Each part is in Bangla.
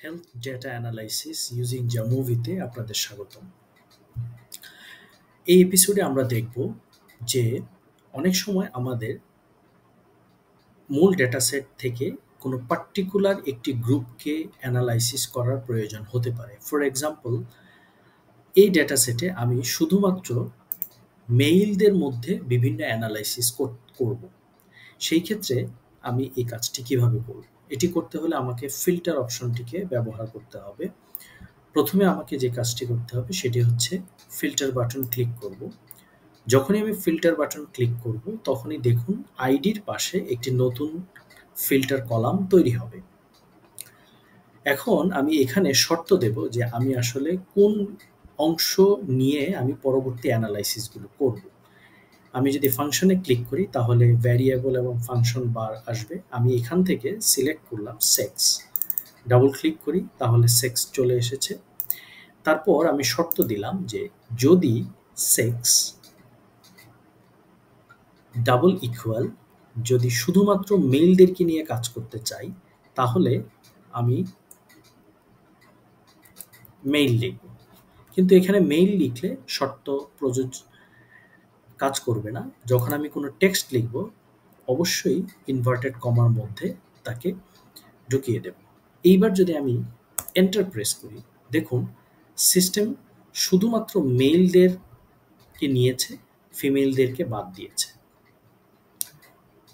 হেলথ ডেটা অ্যানালাইসিস ইউজিং জামুভিতে আপনাদের স্বাগতম। এই এপিসোডে আমরা দেখব যে অনেক সময় আমাদের মূল ডেটাসেট থেকে কোনো পার্টিকুলার একটি গ্রুপকে অ্যানালাইসিস করার প্রয়োজন হতে পারে। ফর এক্সাম্পল, এই ডেটাসেটে আমি শুধুমাত্র মেইলদের মধ্যে বিভিন্ন অ্যানালাইসিস করব। সেই ক্ষেত্রে আমি এই কাজটি কিভাবে করব? এটি করতে হলে আমাকে ফিল্টার অপশনটিকে ব্যবহার করতে হবে। প্রথমে আমাকে যে কাজটি করতে হবে সেটি হচ্ছে ফিল্টার বাটন ক্লিক করব। যখনই আমি ফিল্টার বাটন ক্লিক করব তখনই দেখুন আইডির পাশে একটি নতুন ফিল্টার কলাম তৈরি হবে। এখন আমি এখানে শর্ত দেব যে আমি আসলে কোন অংশ নিয়ে আমি পরবর্তী অ্যানালাইসিসগুলো করব। আমি যদি ফাংশনে ক্লিক করি তাহলে ভ্যারিয়েবল এবং ফাংশন বার আসবে। আমি এখান থেকে সিলেক্ট করলাম সেক্স, ডাবল ক্লিক করি তাহলে সেক্স চলে এসেছে। তারপর আমি শর্ত দিলাম যে যদি সেক্স ডাবল ইকুয়াল, যদি শুধুমাত্র মেইলদেরকে নিয়ে কাজ করতে চাই তাহলে আমি মেইল লিখব। কিন্তু এখানে মেইল লিখলে শর্ত প্রযোজ্য কাজ করবে না। যখন আমি কোনো টেক্সট লিখব অবশ্যই ইনভার্টেড কমার মধ্যে তাকে ঢুকিয়ে দেব। এইবার যদি আমি এন্টার প্রেস করি, দেখুন সিস্টেম শুধুমাত্র মেইলদেরকে নিয়েছে, ফিমেলদেরকে বাদ দিয়েছে।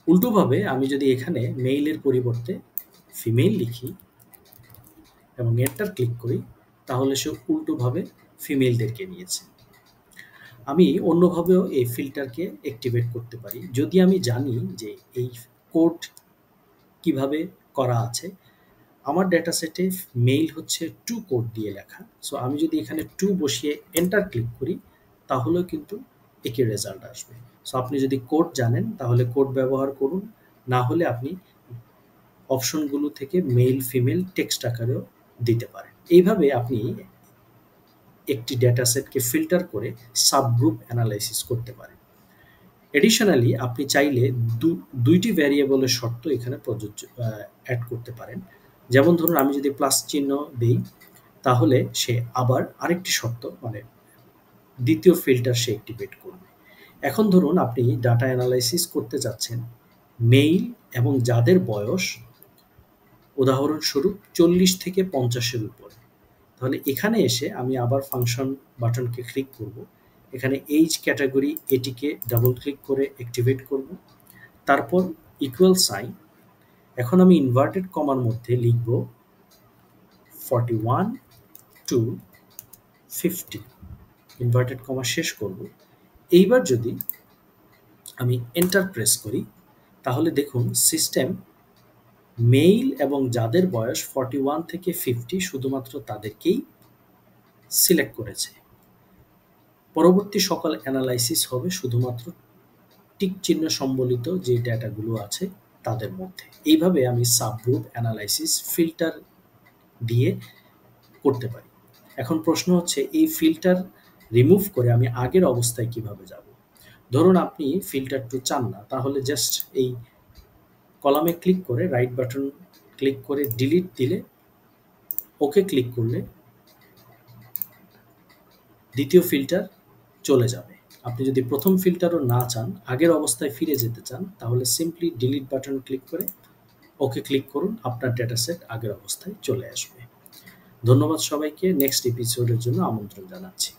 উল্টোভাবে আমি যদি এখানে মেইলের পরিবর্তে ফিমেল লিখি এবং এন্টার ক্লিক করি তাহলে সে উল্টোভাবে ফিমেলদেরকে নিয়েছে। আমি অন্যভাবেও এই ফিল্টারকে অ্যাক্টিভেট করতে পারি। যদি আমি জানি যে এই কোড কিভাবে করা আছে, আমার ডেটাসেটে মেইল হচ্ছে টু কোড দিয়ে লেখা। সো আমি যদি এখানে টু বসিয়ে এন্টার ক্লিক করি তাহলেও কিন্তু একই রেজাল্ট আসবে। সো আপনি যদি কোড জানেন তাহলে কোড ব্যবহার করুন, না হলে আপনি অপশনগুলো থেকে মেইল ফিমেল টেক্সট আকারেও দিতে পারেন। এইভাবে আপনি একটি ডেটাসেটকে ফিল্টার করে সাবগ্রুপ অ্যানালাইসিস করতে পারেন। এডিশনালি আপনি চাইলে দুইটি ভ্যারিয়েবলের শর্ত এখানে প্রযোজ্য অ্যাড করতে পারেন। যেমন ধরুন আমি যদি প্লাস চিহ্ন দিই তাহলে সে আবার আরেকটি শর্ত, মানে দ্বিতীয় ফিল্টার সে অ্যাক্টিভেট করবে। এখন ধরুন আপনি ডাটা অ্যানালাইসিস করতে যাচ্ছেন মেইল এবং যাদের বয়স উদাহরণস্বরূপ 40 থেকে 50-এর উপরে, তাহলে এখানে এসে আমি আবার ফাংশন বাটনকে ক্লিক করব। এখানে এইজ ক্যাটাগরি এটিকে ডাবল ক্লিক করে অ্যাক্টিভেট করব। তারপর ইকুয়াল সাইন, এখন আমি ইনভার্টেড কমার মধ্যে লিখব 41 to 50, ইনভার্টেড কমা শেষ করব। এইবার যদি আমি এন্টার প্রেস করি তাহলে দেখুন সিস্টেম মেইল এবং যাদের বয়স 41 থেকে 50 শুধুমাত্র তাদেরকেই সিলেক্ট করেছে। পরবর্তী সকল অ্যানালাইসিস হবে শুধুমাত্র টিক চিহ্ন সম্বলিত যে ডেটাগুলো আছে তাদের মধ্যে। এইভাবে আমি সাবগ্রুপ অ্যানালাইসিস ফিল্টার দিয়ে করতে পারি। এখন প্রশ্ন হচ্ছে এই ফিল্টার রিমুভ করে আমি আগের অবস্থায় কিভাবে যাব? ধরুন আপনি ফিল্টার টু চান না, তাহলে জাস্ট এই কলামে ক্লিক করে রাইট বাটন ক্লিক করে ডিলিট দিলে, ওকে ক্লিক করলে দ্বিতীয় ফিল্টার চলে যাবে। আপনি যদি প্রথম ফিল্টারও না চান, আগের অবস্থায় ফিরে যেতে চান, তাহলে সিম্পলি ডিলিট বাটন ক্লিক করে ওকে ক্লিক করুন, আপনার ডেটাসেট আগের অবস্থায় চলে আসবে। ধন্যবাদ সবাইকে। নেক্সট এপিসোডের জন্য আমন্ত্রণ জানাচ্ছি।